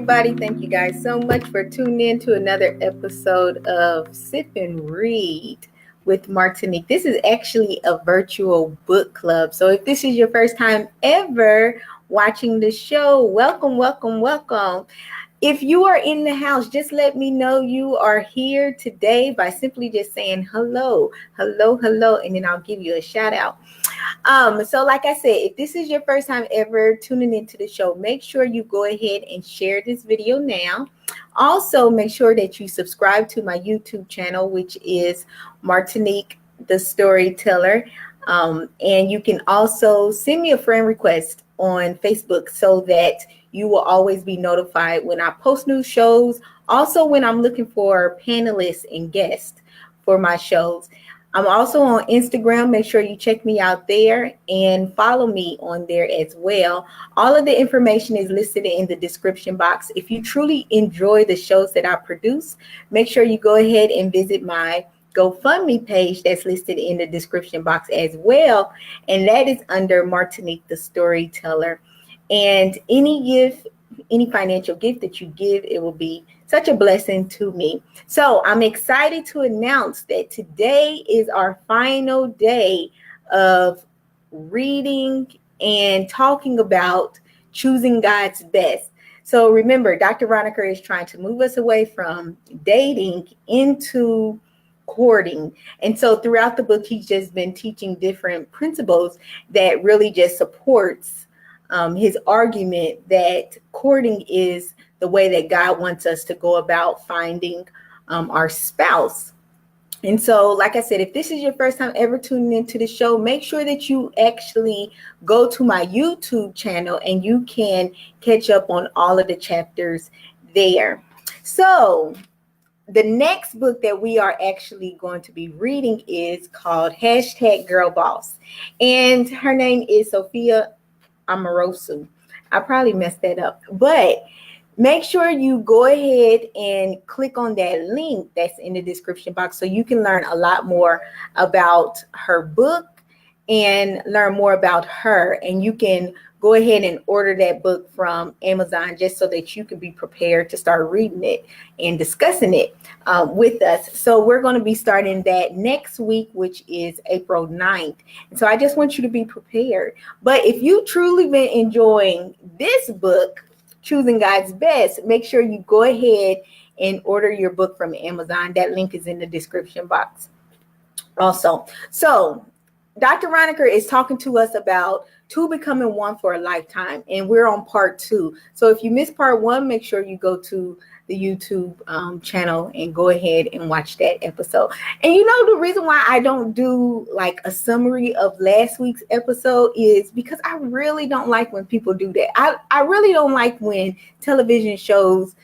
everybody. Thank you guys so much for tuning in to another episode of Sip and Read with Martinique. This is actually a virtual book club. So if this is your first time ever watching the show, welcome, welcome, welcome. If you are in the house, just let me know you are here today by simply just saying hello, hello, hello, and then I'll give you a shout out. So like I said, if this is your first time ever tuning into the show, make sure you go ahead and share this video now. Also, make sure that you subscribe to my YouTube channel, which is Martinique the Storyteller. And you can also send me a friend request on Facebook so that you will always be notified when I post new shows. Also, when I'm looking for panelists and guests for my shows. I'm also on Instagram. Make sure you check me out there and follow me on there as well. All of the information is listed in the description box. If you truly enjoy the shows that I produce, make sure you go ahead and visit my GoFundMe page that's listed in the description box as well. And that is under Martinique the Storyteller. And any financial gift that you give, it will be such a blessing to me. So I'm excited to announce that today is our final day of reading and talking about choosing God's best. So remember, Dr. Raunikar is trying to move us away from dating into courting. And so throughout the book, he's just been teaching different principles that really just supports his argument that courting is the way that God wants us to go about finding our spouse. And so, like I said, if this is your first time ever tuning into the show, make sure that you actually go to my YouTube channel and you can catch up on all of the chapters there. So the next book that we are actually going to be reading is called #GirlBoss. And her name is Sophia Amoroso. I probably messed that up, but make sure you go ahead and click on that link that's in the description box so you can learn a lot more about her book and learn more about her. And you can go ahead and order that book from Amazon just so that you can be prepared to start reading it and discussing it with us. So we're going to be starting that next week, which is April 9th. And so I just want you to be prepared. But if you truly been enjoying this book, Choosing God's Best, make sure you go ahead and order your book from Amazon. That link is in the description box also. So Dr. Raunikar is talking to us about two becoming one for a lifetime, and we're on part 2. So if you missed part 1, make sure you go to the YouTube channel and go ahead and watch that episode. And you know, the reason why I don't do like a summary of last week's episode is because I really don't like when people do that. I really don't like when television shows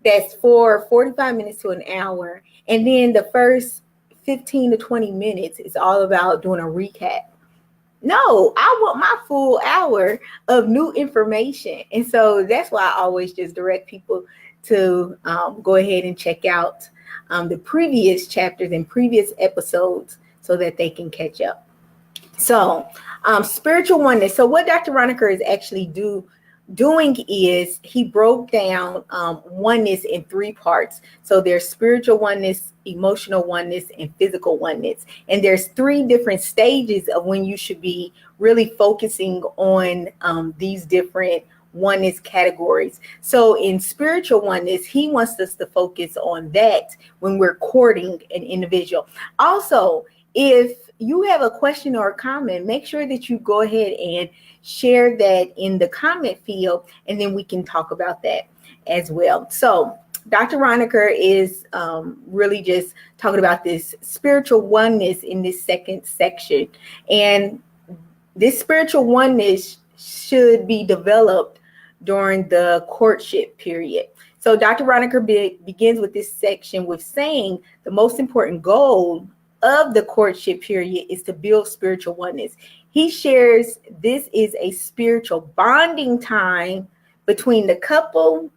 that's for 45 minutes to an hour, and then the first 15 to 20 minutes is all about doing a recap. No, I want my full hour of new information. And so that's why I always just direct people to go ahead and check out the previous chapters and previous episodes so that they can catch up. So spiritual oneness. So what Dr. Raunikar is actually doing is he broke down oneness in 3 parts. So there's spiritual oneness, emotional oneness, and physical oneness. And there's 3 different stages of when you should be really focusing on these different oneness categories. So in spiritual oneness, he wants us to focus on that when we're courting an individual. Also, if you have a question or a comment, make sure that you go ahead and share that in the comment field, and then we can talk about that as well. So Dr. Raunikar is really just talking about this spiritual oneness in this second section. And this spiritual oneness should be developed during the courtship period. So Dr. Raunikar begins with this section with saying the most important goal of the courtship period is to build spiritual oneness. He shares this is a spiritual bonding time between the couple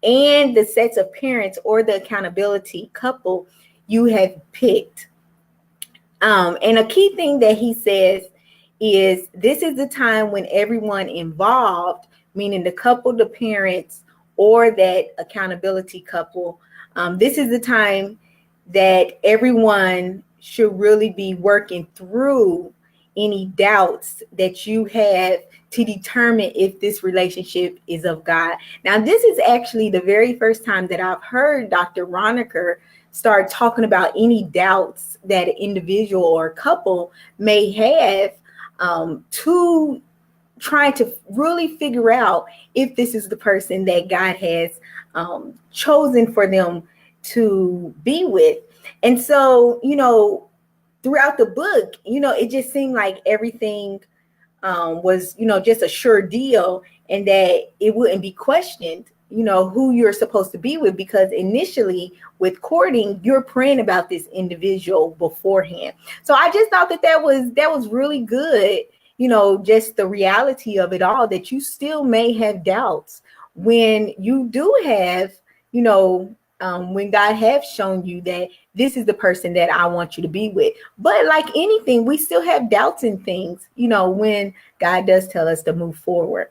and the sets of parents or the accountability couple you have picked. And a key thing that he says is this is the time when everyone involved, meaning the couple, the parents, or that accountability couple, this is the time that everyone should really be working through any doubts that you have to determine if this relationship is of God. Now, this is actually the very first time that I've heard Dr. Raunikar start talking about any doubts that an individual or a couple may have to trying to really figure out if this is the person that God has chosen for them to be with. And so, throughout the book, it just seemed like everything was, just a sure deal, and that it wouldn't be questioned, who you're supposed to be with, because initially with courting, you're praying about this individual beforehand. So I just thought that was really good, just the reality of it all, that you still may have doubts when you do have, when God has shown you that this is the person that I want you to be with. But like anything, we still have doubts in things, when God does tell us to move forward.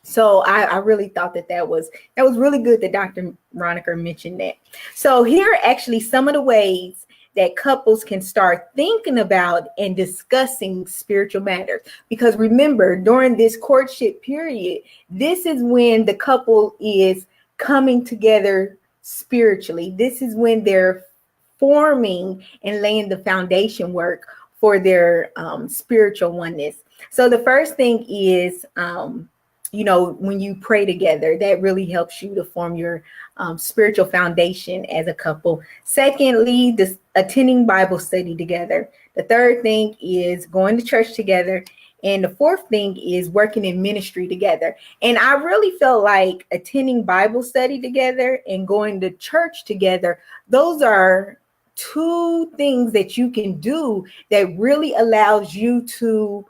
So I really thought that was really good that Dr. Raunikar mentioned that. So here are actually some of the ways that couples can start thinking about and discussing spiritual matters. Because remember, during this courtship period, this is when the couple is coming together spiritually. This is when they're forming and laying the foundation work for their spiritual oneness. So the first thing is, when you pray together, that really helps you to form your spiritual foundation as a couple. Secondly, attending Bible study together. The third thing is going to church together. And the fourth thing is working in ministry together. And I really felt like attending Bible study together and going to church together, those are two things that you can do that really allows you to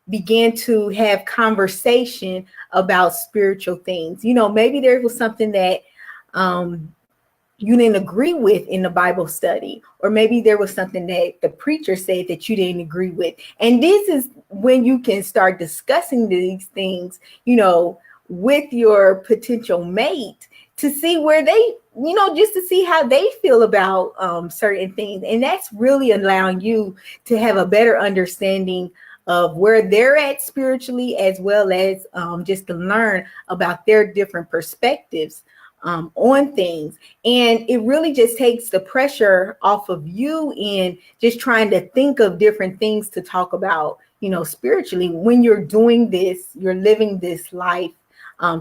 begin to have conversation about spiritual things. Maybe there was something that you didn't agree with in the Bible study, or maybe there was something that the preacher said that you didn't agree with. And this is when you can start discussing these things, with your potential mate, to see where they, just to see how they feel about certain things. And that's really allowing you to have a better understanding of where they're at spiritually, as well as just to learn about their different perspectives on things. And it really just takes the pressure off of you in just trying to think of different things to talk about, spiritually. When you're doing this, you're living this life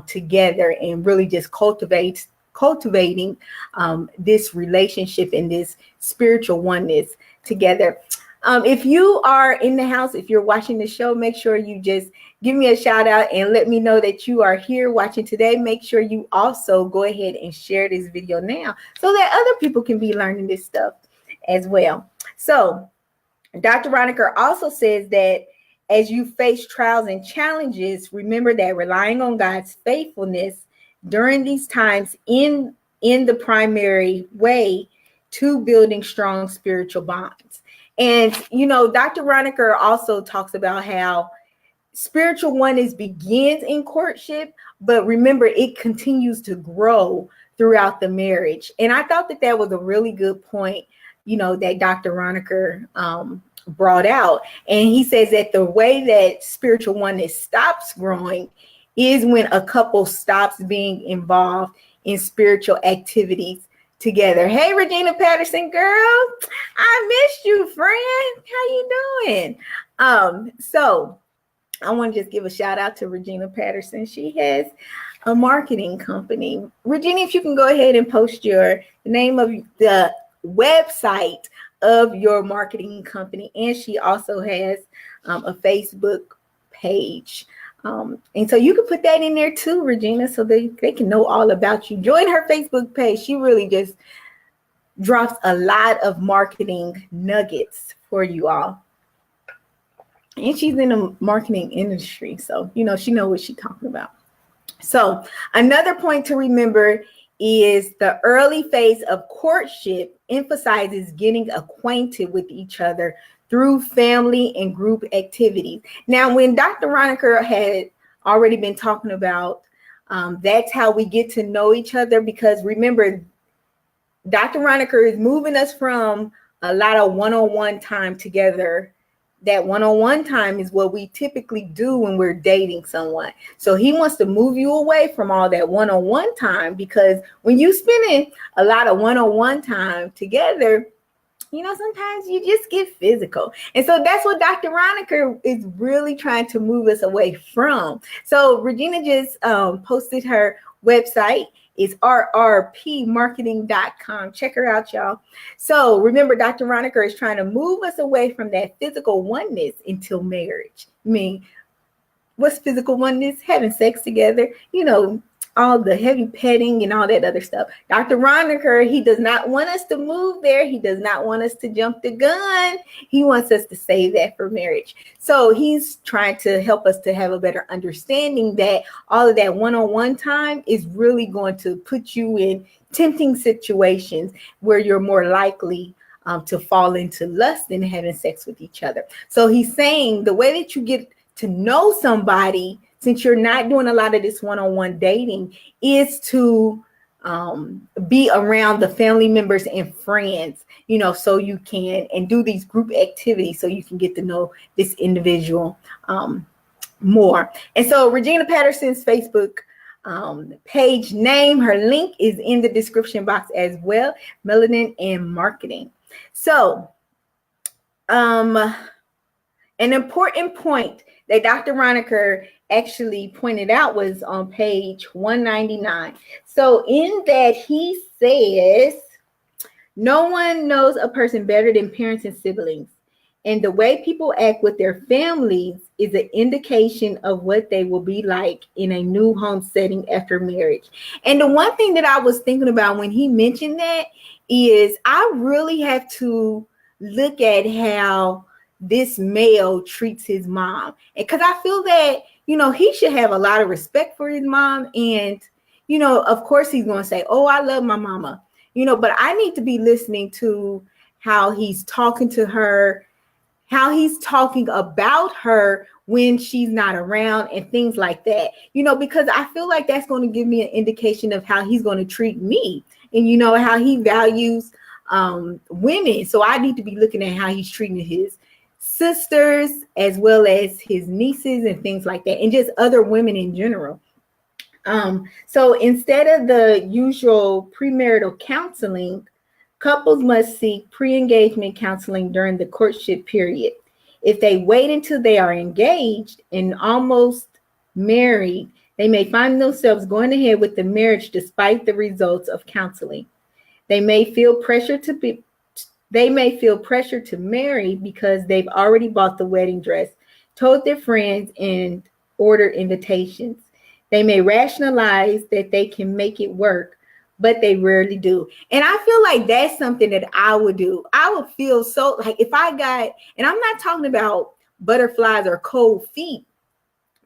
together, and really just cultivating this relationship and this spiritual oneness together. If you are in the house, if you're watching the show, make sure you just give me a shout out and let me know that you are here watching today. Make sure you also go ahead and share this video now so that other people can be learning this stuff as well. So Dr. Raunikar also says that as you face trials and challenges, remember that relying on God's faithfulness during these times in the primary way to building strong spiritual bonds. And, Dr. Raunikar also talks about how spiritual oneness begins in courtship, but remember, it continues to grow throughout the marriage. And I thought that was a really good point, that Dr. Raunikar brought out. And he says that the way that spiritual oneness stops growing is when a couple stops being involved in spiritual activities together. Hey, Regina Patterson, girl, I missed you, friend. How you doing? So I want to just give a shout out to Regina Patterson. She has a marketing company. Regina, if you can go ahead and post the name of the website of your marketing company. And she also has a Facebook page. And so you can put that in there too, Regina, so they can know all about you. Join her Facebook page. She really just drops a lot of marketing nuggets for you all. And she's in the marketing industry, so she knows what she's talking about. So another point to remember is the early phase of courtship emphasizes getting acquainted with each other through family and group activities. Now, when Dr. Raunikar had already been talking about That's how we get to know each other, because remember, Dr. Raunikar is moving us from a lot of one-on-one time together. That one-on-one time is what we typically do when we're dating someone. So he wants to move you away from all that one-on-one time, because when you spending a lot of one-on-one time together, sometimes you just get physical. And so that's what Dr. Raunikar is really trying to move us away from. So Regina just posted her website. It's rrpmarketing.com. Check her out, y'all. So remember, Dr. Raunikar is trying to move us away from that physical oneness until marriage. I mean, what's physical oneness? Having sex together, all the heavy petting and all that other stuff. Dr. Raunikar, he does not want us to move there. He does not want us to jump the gun. He wants us to save that for marriage. So he's trying to help us to have a better understanding that all of that one-on-one time is really going to put you in tempting situations where you're more likely to fall into lust and having sex with each other. So he's saying the way that you get to know somebody, since you're not doing a lot of this one-on-one dating, is to be around the family members and friends, so you can, and do these group activities so you can get to know this individual more. And so Regina Patterson's Facebook page name, her link is in the description box as well, Melanin and Marketing. So an important point that Dr. Raunikar actually pointed out was on page 199. So in that, he says, no one knows a person better than parents and siblings. And the way people act with their families is an indication of what they will be like in a new home setting after marriage. And the one thing that I was thinking about when he mentioned that is I really have to look at how this male treats his mom. And because I feel that, he should have a lot of respect for his mom. And, of course he's going to say, oh, I love my mama, but I need to be listening to how he's talking to her, how he's talking about her when she's not around and things like that, because I feel like that's going to give me an indication of how he's going to treat me and, how he values women. So I need to be looking at how he's treating his sisters as well as his nieces and things like that, and just other women in general. So instead of the usual premarital counseling, couples must seek pre-engagement counseling during the courtship period. If they wait until they are engaged and almost married, they may find themselves going ahead with the marriage despite the results of counseling. They may feel pressure to marry because they've already bought the wedding dress, told their friends, and ordered invitations. They may rationalize that they can make it work, but they rarely do. And I feel like that's something that I would do. I would feel so like if I got, and I'm not talking about butterflies or cold feet,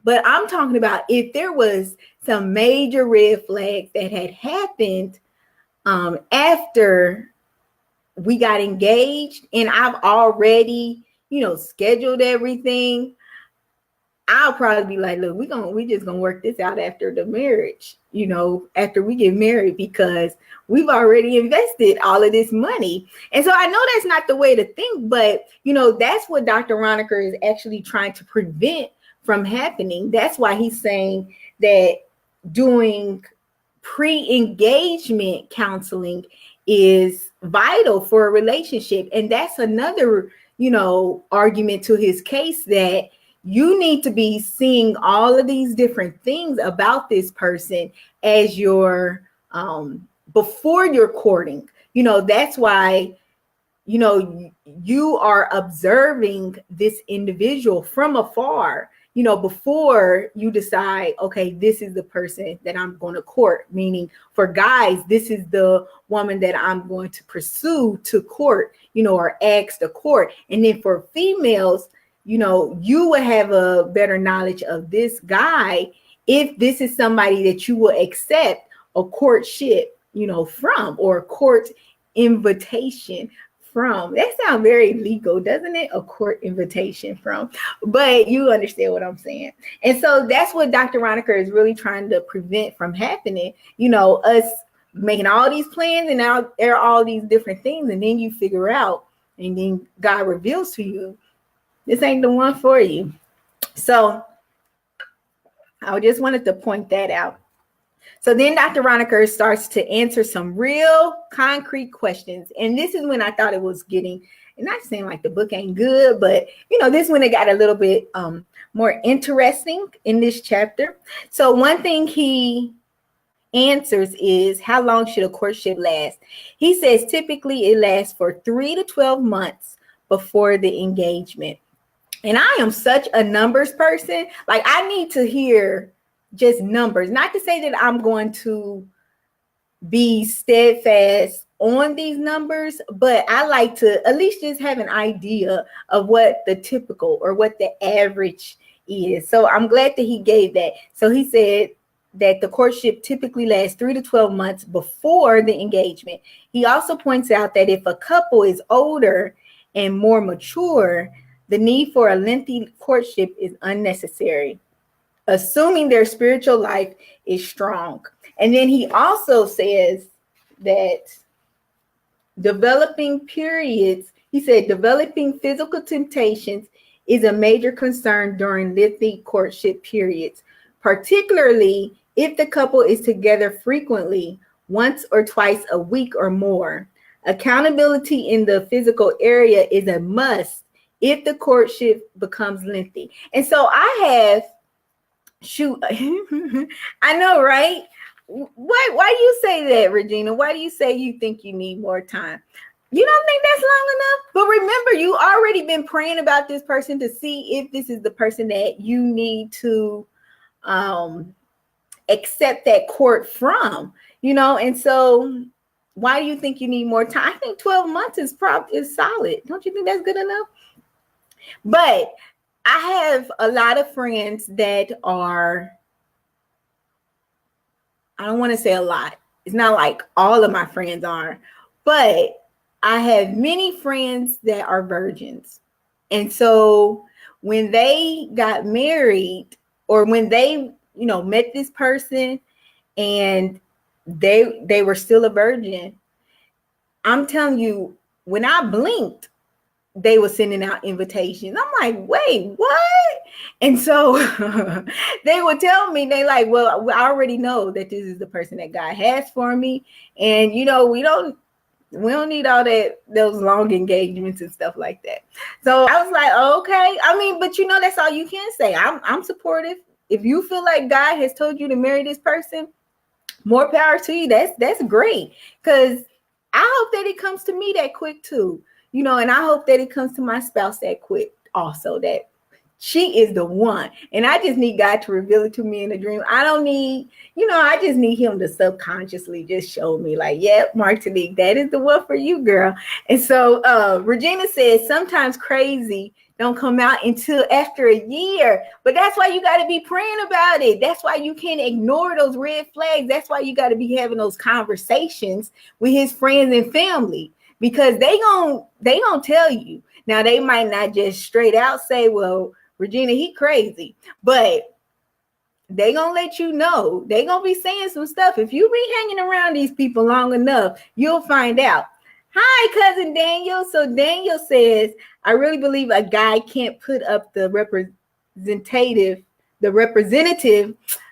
but I'm talking about if there was some major red flags that had happened after we got engaged and I've already, scheduled everything, I'll probably be like, look, we just gonna work this out after the marriage, after we get married, because we've already invested all of this money. And so I know that's not the way to think, but that's what Dr. Raunikar is actually trying to prevent from happening. That's why he's saying that doing pre-engagement counseling is vital for a relationship. And that's another, argument to his case, that you need to be seeing all of these different things about this person as you're before you're courting. That's why, you are observing this individual from afar, before you decide, okay, this is the person that I'm going to court. Meaning for guys, this is the woman that I'm going to pursue to court, or ask to court. And then for females, you will have a better knowledge of this guy if this is somebody that you will accept a courtship, from, or a court invitation from. That sounds very legal, doesn't it? A court invitation from. But you understand what I'm saying. And so that's what Dr. Raunikar is really trying to prevent from happening. Us making all these plans, and now there are all these different things, and then you figure out, and then God reveals to you, this ain't the one for you. So I just wanted to point that out. So then Dr. Raunikar starts to answer some real concrete questions. And this is when I thought it was getting, and not saying like the book ain't good, but this when it got a little bit more interesting in this chapter. So one thing he answers is, how long should a courtship last? He says typically it lasts for 3 to 12 months before the engagement. And I am such a numbers person. Like, I need to hear just numbers. Not to say that I'm going to be steadfast on these numbers, but I like to at least just have an idea of what the typical or what the average is. So I'm glad that he gave that. So he said that the courtship typically lasts 3 to 12 months before the engagement. He also points out that if a couple is older and more mature, the need for a lengthy courtship is unnecessary, assuming their spiritual life is strong. And then he also says that developing physical temptations is a major concern during lengthy courtship periods, particularly if the couple is together frequently, once or twice a week or more. Accountability in the physical area is a must if the courtship becomes lengthy. And so I know, right? Why do you say that, Regina? Why do you say you think you need more time? You don't think that's long enough? But remember, you already been praying about this person to see if this is the person that you need to accept that court from, and so why do you think you need more time? I think 12 months is solid. Don't you think that's good enough? But I have a lot of friends that are, I don't want to say a lot. It's not like all of my friends are, but I have many friends that are virgins. And so when they got married, or when they, met this person and they were still a virgin, I'm telling you, when I blinked, they were sending out invitations. I'm like, wait, what? And so they would tell me, they like, well, I already know that this is the person that God has for me. And, we don't need all those long engagements and stuff like that. So I was like, okay. I mean, but that's all you can say. I'm supportive. If you feel like God has told you to marry this person, more power to you. That's great. Because I hope that it comes to me that quick too. And I hope that it comes to my spouse that quick also, that she is the one. And I just need God to reveal it to me in a dream. I don't need, I just need him to subconsciously just show me like, yep, Martinique, that is the one for you, girl. And so Regina says sometimes crazy don't come out until after a year. But that's why you got to be praying about it. That's why you can't ignore those red flags. That's why you got to be having those conversations with his friends and family. Because they gonna tell you. Now, they might not just straight out say, well, Regina, he crazy. But they gonna let you know. They gonna be saying some stuff. If you be hanging around these people long enough, you'll find out. Hi, cousin Daniel. So Daniel says, I really believe a guy can't put up the representative.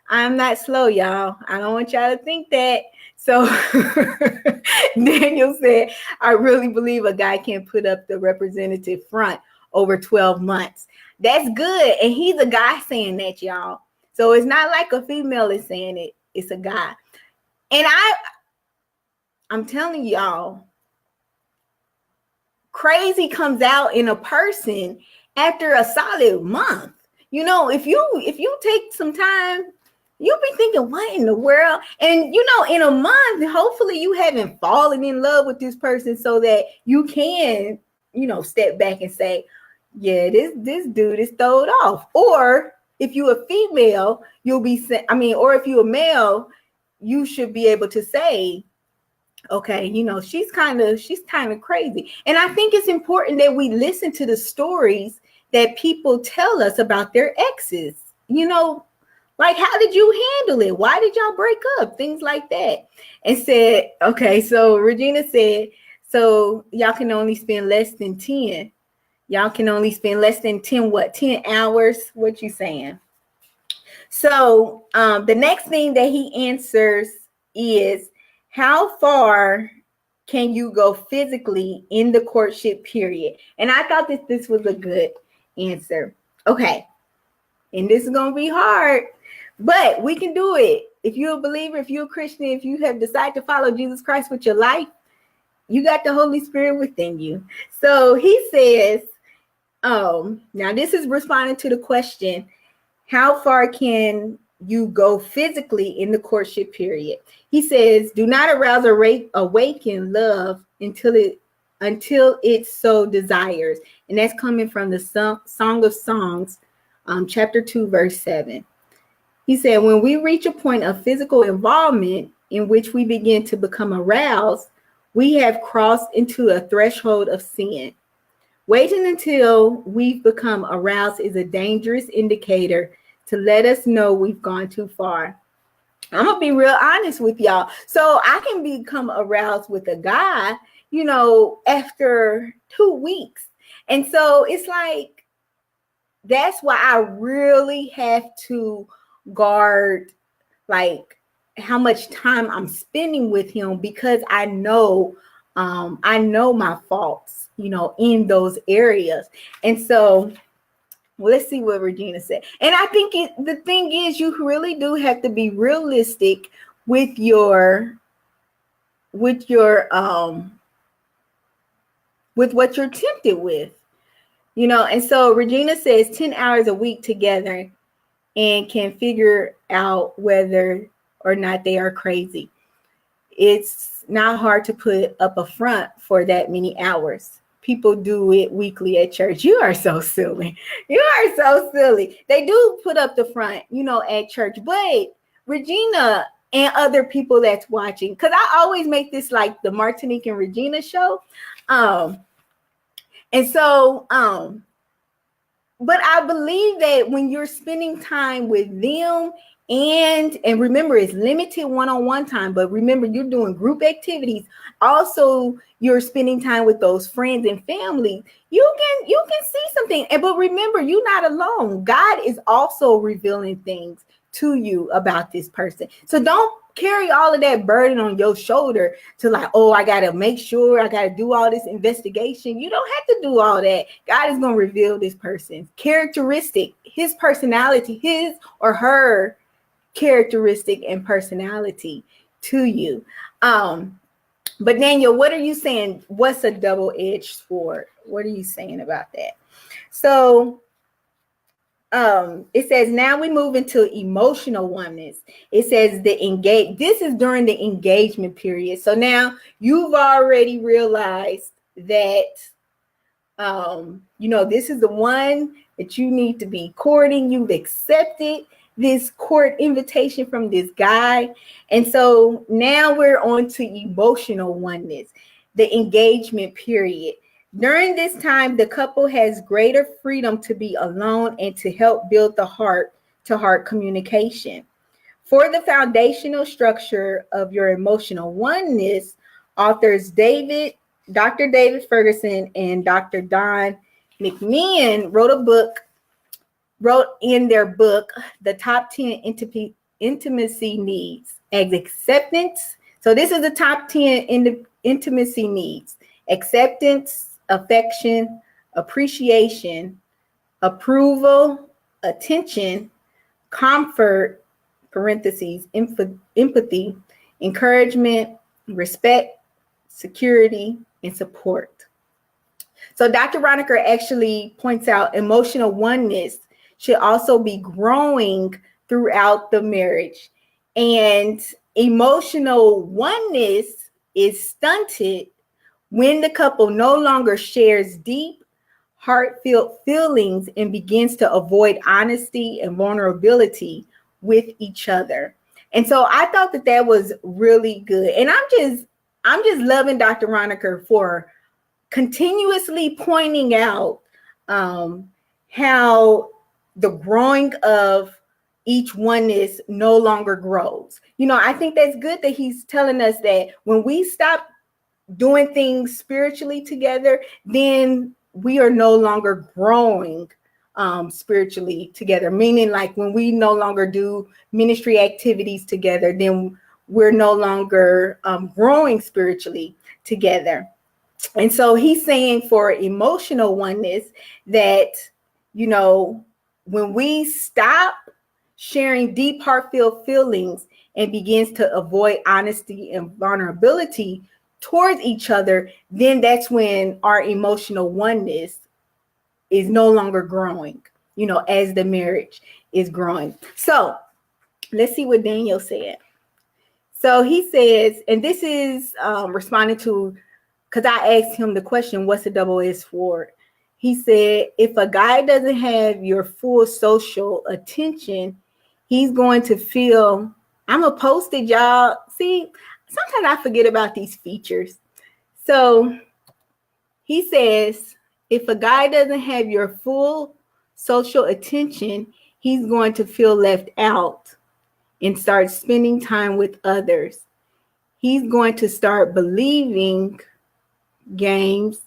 I'm not slow, y'all. I don't want y'all to think that. So Daniel said, I really believe a guy can put up the representative front over 12 months. That's good. And he's a guy saying that, y'all. So it's not like a female is saying it. It's a guy. And I'm telling y'all, crazy comes out in a person after a solid month. If you take some time, you'll be thinking, what in the world? And, in a month, hopefully you haven't fallen in love with this person so that you can, step back and say, yeah, this dude is throwed off. Or if you're a female, or if you're a male, you should be able to say, okay, she's kind of crazy. And I think it's important that we listen to the stories that people tell us about their exes. Like, how did you handle it? Why did y'all break up? Things like that. And said, okay, so Regina said, so y'all can only spend less than 10. Y'all can only spend less than 10 what? 10 hours? What you saying? So the next thing that he answers is, how far can you go physically in the courtship period? And I thought that this was a good answer. Okay. And this is going to be hard, but we can do it. If you're a believer, if you're a Christian, if you have decided to follow Jesus Christ with your life, you got the Holy Spirit within you. So he says, now this is responding to the question, how far can you go physically in the courtship period? He says, do not arouse or awaken love until it so desires. And that's coming from the Song of Songs, chapter 2, verse 7. He said, when we reach a point of physical involvement in which we begin to become aroused, we have crossed into a threshold of sin. Waiting until we've become aroused is a dangerous indicator to let us know we've gone too far. I'm going to be real honest with y'all. So I can become aroused with a guy, after 2 weeks. And so it's like, that's why I really have to guard, like, how much time I'm spending with him, because I know my faults, in those areas. And so let's see what Regina said. And I think the thing is, you really do have to be realistic with your with what you're tempted with, And so Regina says 10 hours a week together and can figure out whether or not they are crazy. It's not hard to put up a front for that many hours. People do it weekly at church. You are so silly. You are so silly. They do put up the front, at church. But Regina and other people that's watching, because I always make this like the Martinique and Regina show. And so, but I believe that when you're spending time with them, and remember, it's limited one-on-one time, but remember, you're doing group activities. Also, you're spending time with those friends and family. You can see something. But remember, you're not alone. God is also revealing things to you about this person. So don't carry all of that burden on your shoulder to like, oh, I got to make sure, I got to do all this investigation. You don't have to do all that. God is going to reveal this person's characteristic, his personality, his or her characteristic and personality to you. But Daniel, what are you saying? What's a double-edged sword? What are you saying about that? So it says, now we move into emotional oneness. It says this is during the engagement period. So now you've already realized that this is the one that you need to be courting. You've accepted this court invitation from this guy. And so now we're on to emotional oneness, the engagement period. During this time, the couple has greater freedom to be alone and to help build the heart-to-heart communication. For the foundational structure of your emotional oneness, authors Dr. David Ferguson and Dr. Don McMahon wrote in their book, The Top 10 Intimacy Needs, as acceptance. So this is the top 10 intimacy needs: acceptance, affection, appreciation, approval, attention, comfort, parentheses, empathy, encouragement, respect, security, and support. So Dr. Raunikar actually points out emotional oneness should also be growing throughout the marriage. And emotional oneness is stunted when the couple no longer shares deep, heartfelt feelings and begins to avoid honesty and vulnerability with each other. And so I thought that was really good. And I'm just I'm just loving Dr. Raunikar for continuously pointing out how the growing of each oneness no longer grows. I think that's good that he's telling us that when we stop doing things spiritually together, then we are no longer growing spiritually together. Meaning, like when we no longer do ministry activities together, then we're no longer growing spiritually together. And so he's saying for emotional oneness that, when we stop sharing deep heartfelt feelings and begins to avoid honesty and vulnerability towards each other, then that's when our emotional oneness is no longer growing, as the marriage is growing. So let's see what Daniel said. So he says, and this is responding to, because I asked him the question, what's the double S for? He said, if a guy doesn't have your full social attention, he's going to feel, I'm going to post it, y'all. See, sometimes I forget about these features. So he says, if a guy doesn't have your full social attention, he's going to feel left out and start spending time with others. He's going to start believing games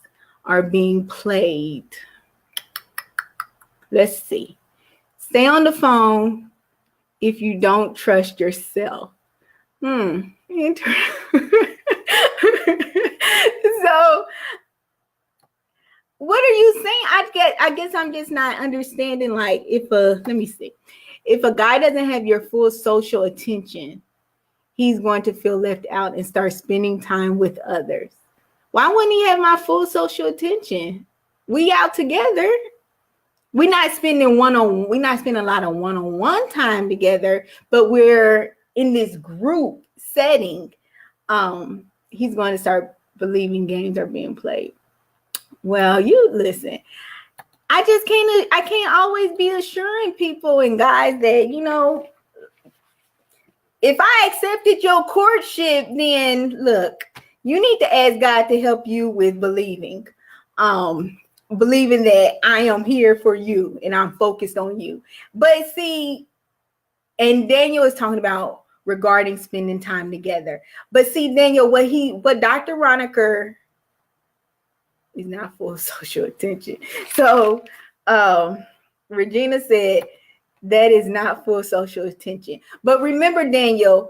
are being played. Let's see. Stay on the phone if you don't trust yourself. Interesting. So, what are you saying? I guess I'm just not understanding. Like, let me see. If a guy doesn't have your full social attention, he's going to feel left out and start spending time with others. Why wouldn't he have my full social attention? We out together. We're not spending a lot of one-on-one time together, but we're in this group setting. He's going to start believing games are being played. Well, you listen. I can't always be assuring people and guys that, if I accepted your courtship, then look, you need to ask God to help you with believing that I am here for you and I'm focused on you. But see, and Daniel is talking about regarding spending time together. But see, Daniel, what Dr. Raunikar is not full social attention. So Regina said that is not full social attention. But remember, Daniel,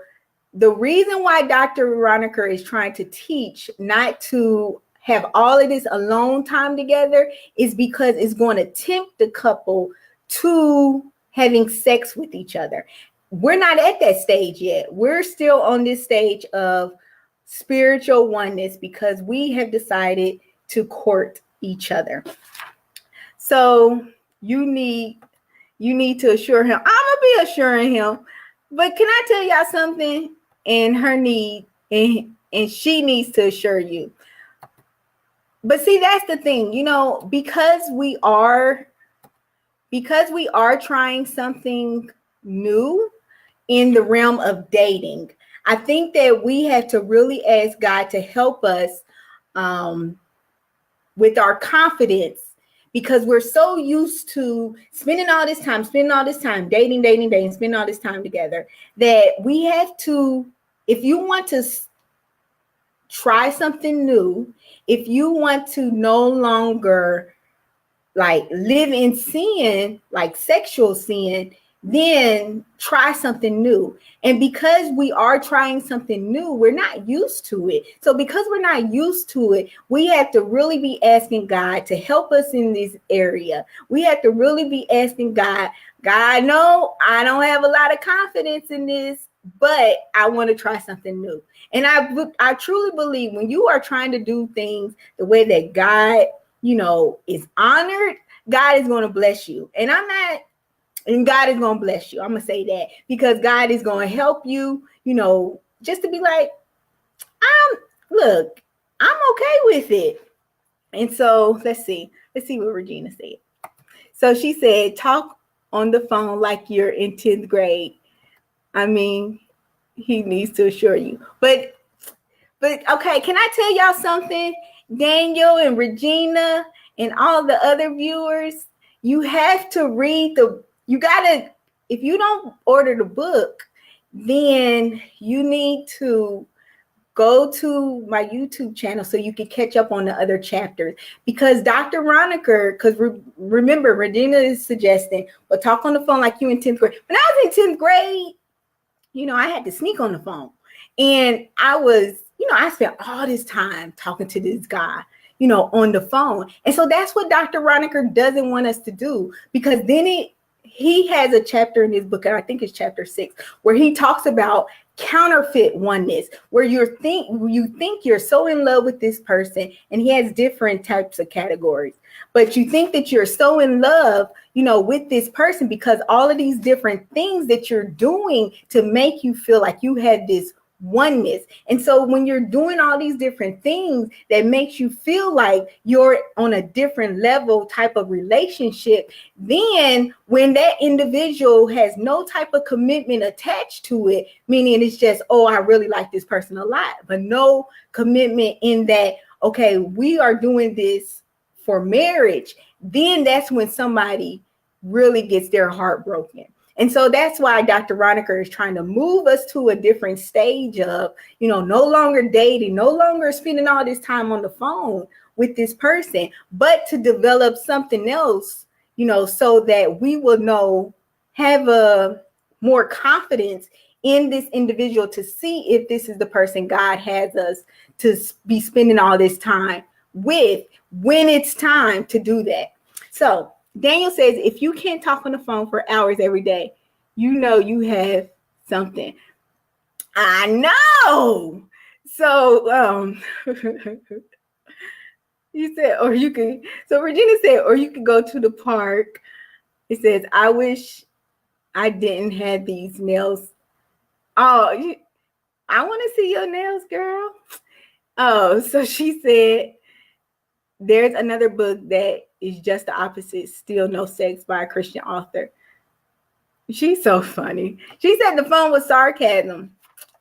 the reason why Dr. Raunikar is trying to teach not to have all of this alone time together is because it's going to tempt the couple to having sex with each other. We're not at that stage yet. We're still on this stage of spiritual oneness because we have decided to court each other. So you need to assure him. I'm gonna be assuring him. But can I tell y'all something? And she needs to assure you. But see, that's the thing, because we are trying something new in the realm of dating, I think that we have to really ask God to help us with our confidence, because we're so used to spending all this time dating, spending all this time together, that we have to, if you want to try something new, if you want to no longer like live in sin, like sexual sin, then try something new. And because we are trying something new, we're not used to it. So because we're not used to it, we have to really be asking God to help us in this area. We have to really be asking God, no, I don't have a lot of confidence in this, but I want to try something new. And I truly believe when you are trying to do things the way that God, is honored, God is going to bless you. And God is going to bless you. I'm going to say that because God is going to help you, just to be like, I'm okay with it. And so let's see what Regina said. So she said, talk on the phone like you're in 10th grade. I mean, he needs to assure you. But But okay, can I tell y'all something? Daniel and Regina and all the other viewers, you have to read you gotta, if you don't order the book, then you need to go to my YouTube channel so you can catch up on the other chapters. Because Dr. Raunikar, because remember, Regina is suggesting, well, talk on the phone like you in 10th grade. When I was in 10th grade, I had to sneak on the phone. And I spent all this time talking to this guy, on the phone. And so that's what Dr. Raunikar doesn't want us to do, because then he has a chapter in his book, and I think it's chapter 6, where he talks about counterfeit oneness, where you think you're so in love with this person, and he has different types of categories, but you think that you're so in love, with this person because all of these different things that you're doing to make you feel like you had this oneness. And so when you're doing all these different things that makes you feel like you're on a different level type of relationship, then when that individual has no type of commitment attached to it, meaning it's just, oh, I really like this person a lot, but no commitment in that, okay, we are doing this for marriage, then that's when somebody really gets their heart broken. And so that's why Dr. Raunikar is trying to move us to a different stage of, no longer dating, no longer spending all this time on the phone with this person, but to develop something else, so that we will have a more confidence in this individual to see if this is the person God has us to be spending all this time with when it's time to do that. So Daniel says, if you can't talk on the phone for hours every day, you have something. I know. So you said, or you can. So Regina said, or you could go to the park. It says, I wish I didn't have these nails. Oh, I want to see your nails, girl. Oh, so she said, there's another book that is just the opposite, Still No Sex, by a Christian author. She's so funny. She said the phone was sarcasm.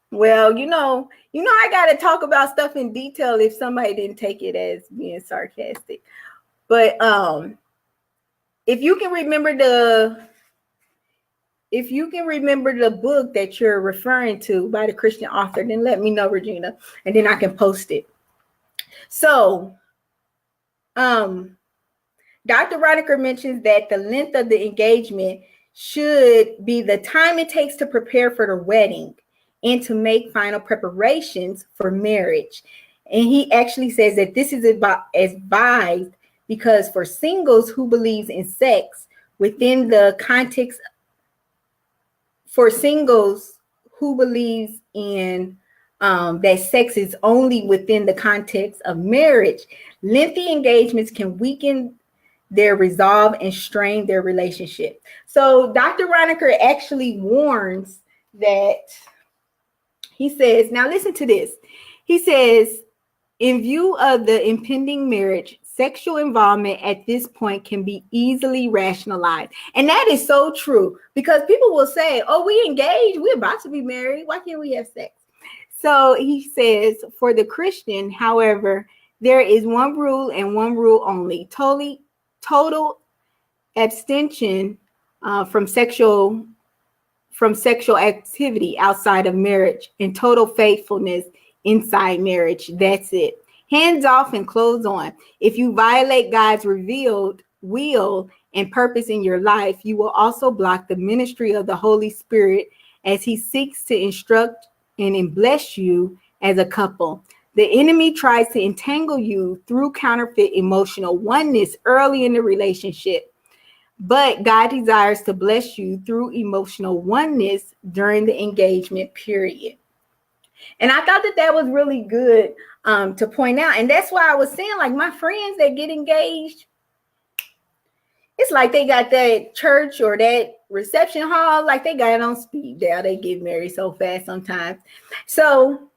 Well, I got to talk about stuff in detail if somebody didn't take it as being sarcastic. But if you can remember the book that you're referring to by the Christian author, then let me know, Regina, and then I can post it. So Dr. Raunikar mentions that the length of the engagement should be the time it takes to prepare for the wedding and to make final preparations for marriage. And he actually says that this is advised because for singles who believes in sex within the context, for singles who believes in that sex is only within the context of marriage, lengthy engagements can weaken their resolve and strain their relationship. So Dr. Raunikar actually warns that. He says, now listen to this. He says, in view of the impending marriage, sexual involvement at this point can be easily rationalized. And that is so true, because people will say, oh, we engaged, we're about to be married, why can't we have sex? So he says, for the Christian, however, there is one rule and one rule only: total abstention from sexual activity outside of marriage, and total faithfulness inside marriage. That's it. Hands off and clothes on. If you violate God's revealed will and purpose in your life, you will also block the ministry of the Holy Spirit as he seeks to instruct and bless you as a couple. The enemy tries to entangle you through counterfeit emotional oneness early in the relationship, but God desires to bless you through emotional oneness during the engagement period. And I thought that was really good to point out. And that's why I was saying, like, my friends that get engaged, it's like they got that church or that reception hall, like they got it on speed dial. They get married so fast sometimes. So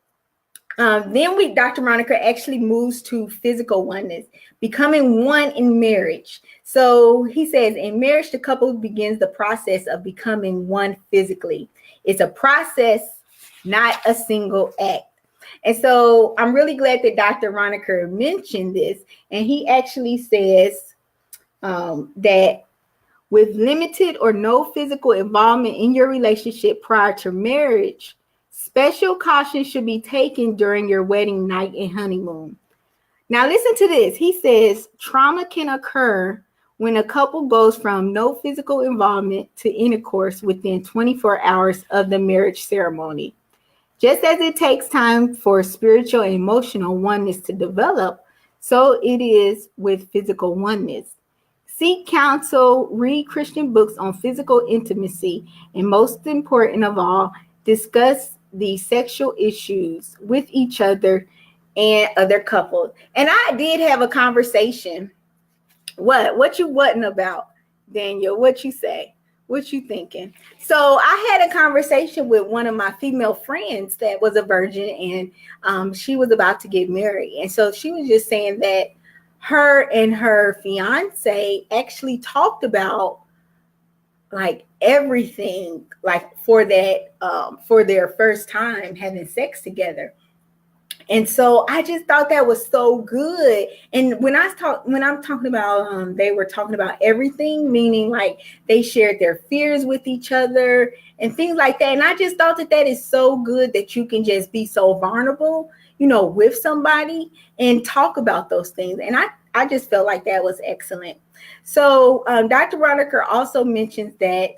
then Dr. Raunikar actually moves to physical oneness, becoming one in marriage. So he says, in marriage, the couple begins the process of becoming one physically. It's a process, not a single act. And so I'm really glad that Dr. Raunikar mentioned this. And he actually says that with limited or no physical involvement in your relationship prior to marriage, special caution should be taken during your wedding night and honeymoon. Now listen to this. He says trauma can occur when a couple goes from no physical involvement to intercourse within 24 hours of the marriage ceremony. Just as it takes time for spiritual and emotional oneness to develop, so it is with physical oneness. Seek counsel, read Christian books on physical intimacy, and most important of all, discuss the sexual issues with each other and other couples. And I did have a conversation. What you wasn't about, Daniel? What you say? What you thinking? So I had a conversation with one of my female friends that was a virgin, and she was about to get married. And so she was just saying that her and her fiance actually talked about like everything, like for that, for their first time having sex together. And so I just thought that was so good. And when I'm talking about, they were talking about everything, meaning like they shared their fears with each other and things like that. And I just thought that that is so good that you can just be so vulnerable, with somebody and talk about those things. And I just felt like that was excellent. So Dr. Raunikar also mentions that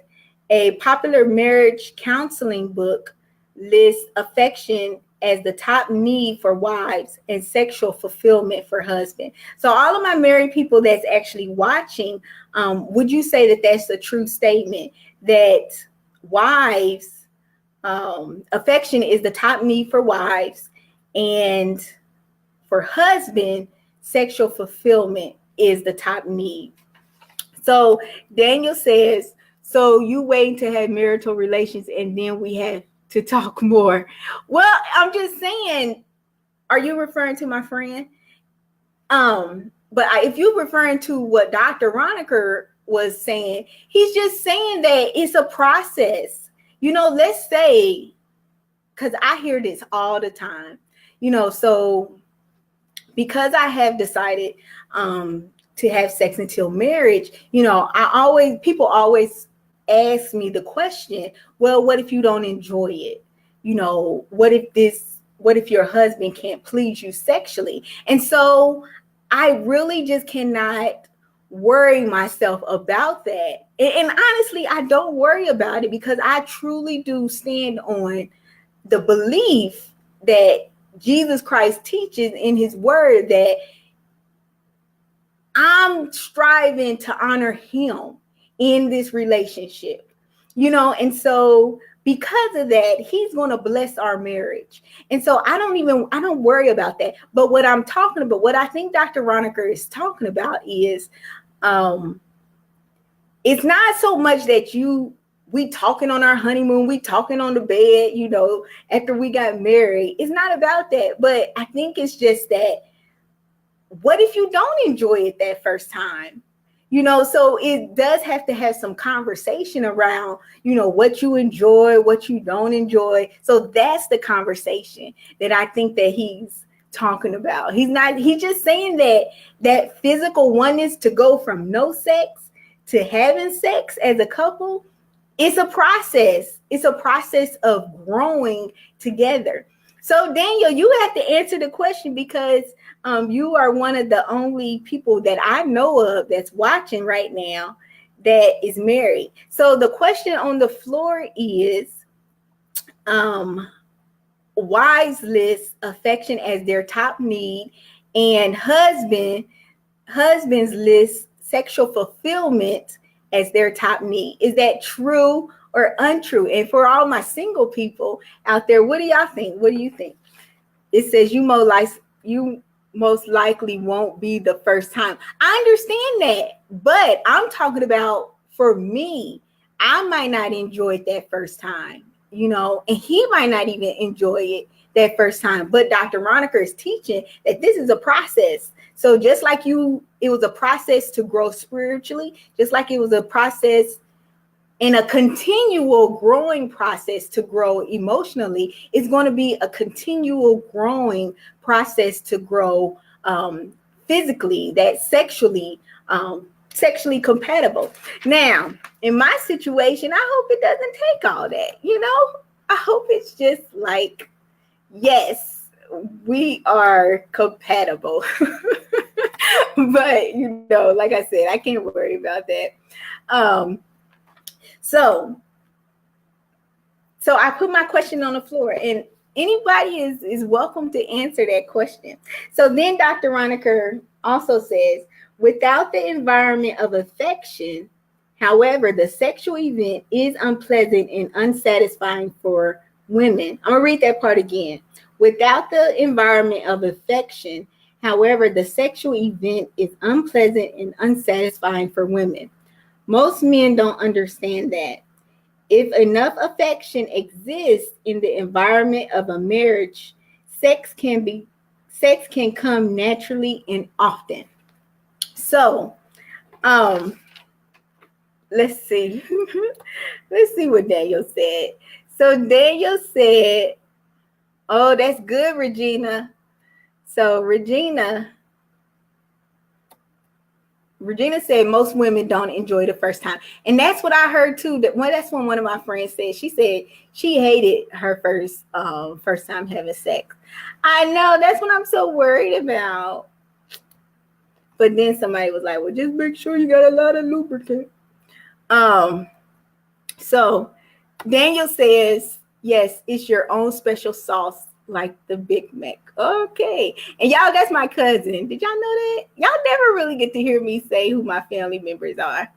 a popular marriage counseling book lists affection as the top need for wives and sexual fulfillment for husbands. So all of my married people that's actually watching, would you say that that's a true statement that wives, affection is the top need for wives, and for husband, sexual fulfillment is the top need? So Daniel says, so you waiting to have marital relations and then we have to talk more. Well, I'm just saying, are you referring to my friend? But if you're referring to what Dr. Raunikar was saying, he's just saying that it's a process. Let's say, because I hear this all the time, so because I have decided to have sex until marriage, people always ask me the question, well, what if you don't enjoy it? What if your husband can't please you sexually? And so I really just cannot worry myself about that. And honestly, I don't worry about it because I truly do stand on the belief that Jesus Christ teaches in his word that I'm striving to honor him in this relationship, and so because of that, he's going to bless our marriage. And so I don't worry about that. But what I think Dr. Raunikar is talking about is, it's not so much that we talking on our honeymoon, we talking on the bed, after we got married. It's not about that. But I think it's just that, what if you don't enjoy it that first time? So it does have to have some conversation around, what you enjoy, what you don't enjoy. So that's the conversation that I think that he's talking about. He's just saying that physical oneness to go from no sex to having sex as a couple, it's a process. It's a process of growing together. So Daniel, you have to answer the question because you are one of the only people that I know of that's watching right now that is married. So the question on the floor is, wives list affection as their top need, and husbands list sexual fulfillment as their top need. Is that true or untrue? And for all my single people out there, what do y'all think? What do you think? It says you most likely won't be the first time. I understand that, but I'm talking about, for me, I might not enjoy it that first time, and he might not even enjoy it that first time. But Dr. Raunikar is teaching that this is a process. So just like it was a process to grow spiritually, just like it was a process and a continual growing process to grow emotionally. It's going to be a continual growing process to grow physically, that sexually compatible. Now, in my situation, I hope it doesn't take all that, I hope it's just like, yes, we are compatible. But, like I said, I can't worry about that. So I put my question on the floor, and anybody is welcome to answer that question. So then Dr. Raunikar also says, without the environment of affection, however, the sexual event is unpleasant and unsatisfying for women. I'm going to read that part again. Without the environment of affection, however, the sexual event is unpleasant and unsatisfying for women. Most men don't understand that. If enough affection exists in the environment of a marriage, sex can come naturally and often. So, let's see. Let's see what Daniel said. So Daniel said, oh, that's good, Regina. So Regina said most women don't enjoy the first time. And that's what I heard too. That's when one of my friends said. She said she hated her first time having sex. I know, that's what I'm so worried about. But then somebody was like, well, just make sure you got a lot of lubricant. So Daniel says, yes, it's your own special sauce, like the Big Mac. Okay. And y'all, that's my cousin. Did y'all know that? Y'all never really get to hear me say who my family members are.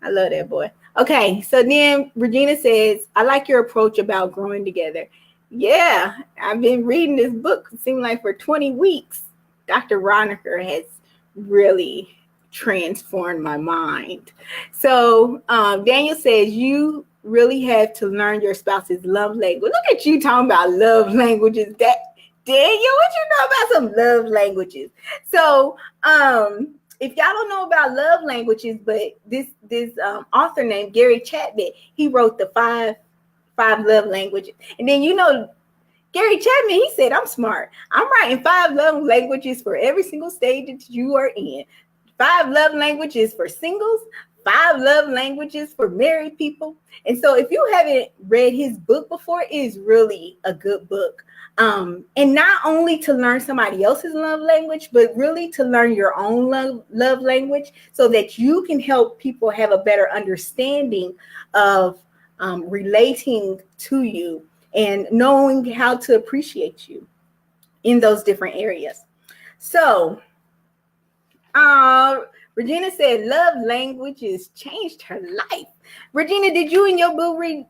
I love that boy. Okay. So then Regina says, I like your approach about growing together. Yeah. I've been reading this book, it seemed like for 20 weeks. Dr. Raunikar has really transformed my mind. So Daniel says, you really have to learn your spouse's love language. Look at you talking about love languages. That Daniel, what you know about some love languages? So if y'all don't know about love languages, but this author named Gary Chapman, he wrote the five love languages. And then Gary Chapman, he said, I'm smart. I'm writing 5 love languages for every single stage that you are in. 5 love languages for singles, 5 love languages for married people. And so if you haven't read his book before, it is really a good book. And not only to learn somebody else's love language, but really to learn your own love language so that you can help people have a better understanding of relating to you and knowing how to appreciate you in those different areas. So, Regina said love languages changed her life. Regina, did you and your boo read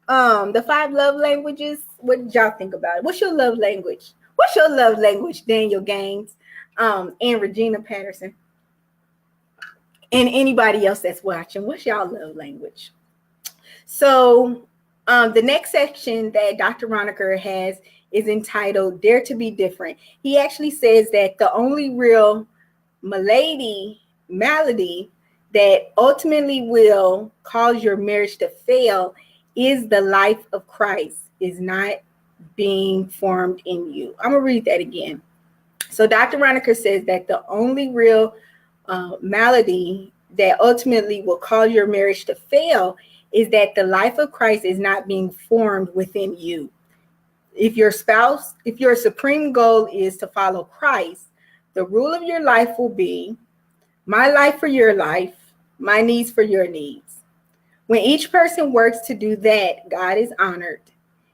the 5 love languages? What did y'all think about it? What's your love language? What's your love language, Daniel Gaines, and Regina Patterson? And anybody else that's watching, what's y'all love language? So the next section that Dr. Raunikar has is entitled Dare to be Different. He actually says that the only real malady that ultimately will cause your marriage to fail is the life of Christ is not being formed in you. I'm going to read that again. So Dr. Raunikar says that the only real malady that ultimately will cause your marriage to fail is that the life of Christ is not being formed within you. If your supreme goal is to follow Christ, the rule of your life will be my life for your life, my needs for your needs. When each person works to do that, God is honored.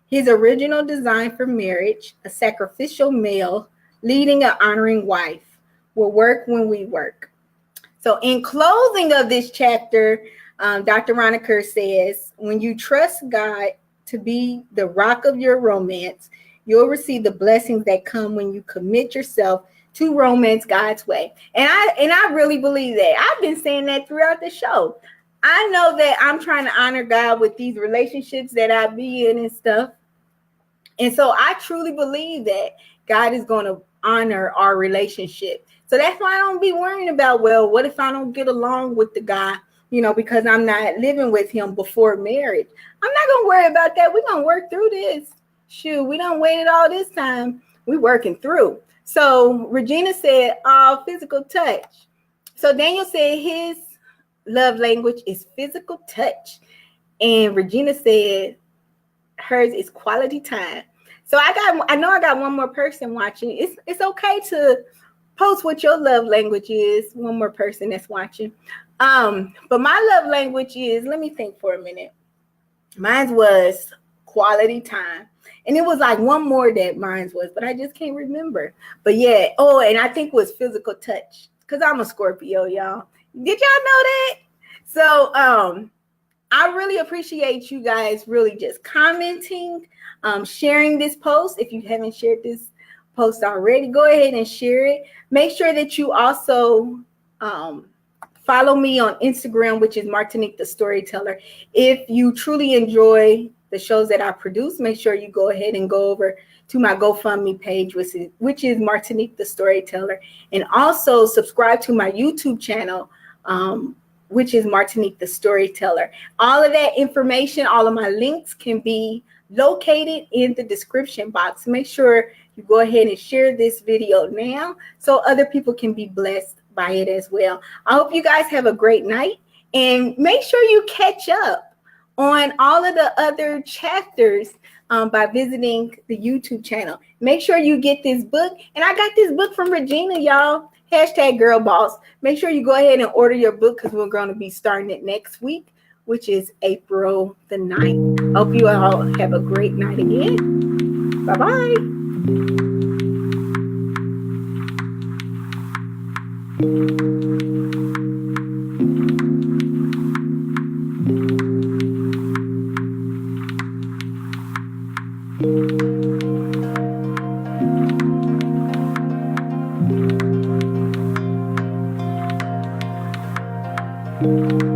His original design for marriage, a sacrificial male leading an honoring wife, will work when we work. So in closing of this chapter, Dr. Raunikar says, when you trust God to be the rock of your romance, you'll receive the blessings that come when you commit yourself to romance God's way. And I really believe that. I've been saying that throughout the show. I know that I'm trying to honor God with these relationships that I be in and stuff. And so I truly believe that God is going to honor our relationship. So that's why I don't be worrying about, well, what if I don't get along with the guy? because I'm not living with him before marriage. I'm not going to worry about that. We're going to work through this. Shoot, we don't waited all this time. We working through. So Regina said, oh, physical touch. So Daniel said his love language is physical touch. And Regina said hers is quality time. So I know I got one more person watching. It's okay to post what your love language is. One more person that's watching. But my love language is, let me think for a minute. Mine was quality time. And it was like one more that mine was, but I just can't remember. But yeah, and I think it was physical touch, because I'm a Scorpio, y'all. Did y'all know that? So I really appreciate you guys really just commenting, sharing this post. If you haven't shared this post already, go ahead and share it. Make sure that you also follow me on Instagram, which is Martinique the Storyteller. If you truly enjoy the shows that I produce, make sure you go ahead and go over to my GoFundMe page, which is Martinique the Storyteller. And also subscribe to my YouTube channel, which is Martinique the Storyteller. All of that information, all of my links can be located in the description box. Make sure you go ahead and share this video now so other people can be blessed by it as well. I hope you guys have a great night, and make sure you catch up on all of the other chapters by visiting the YouTube channel. Make sure you get this book, and I got this book from Regina, y'all. #GirlBoss. Make sure you go ahead and order your book, because we're going to be starting it next week, which is April the 9th. Hope you all have a great night again. Bye-bye. Thank you.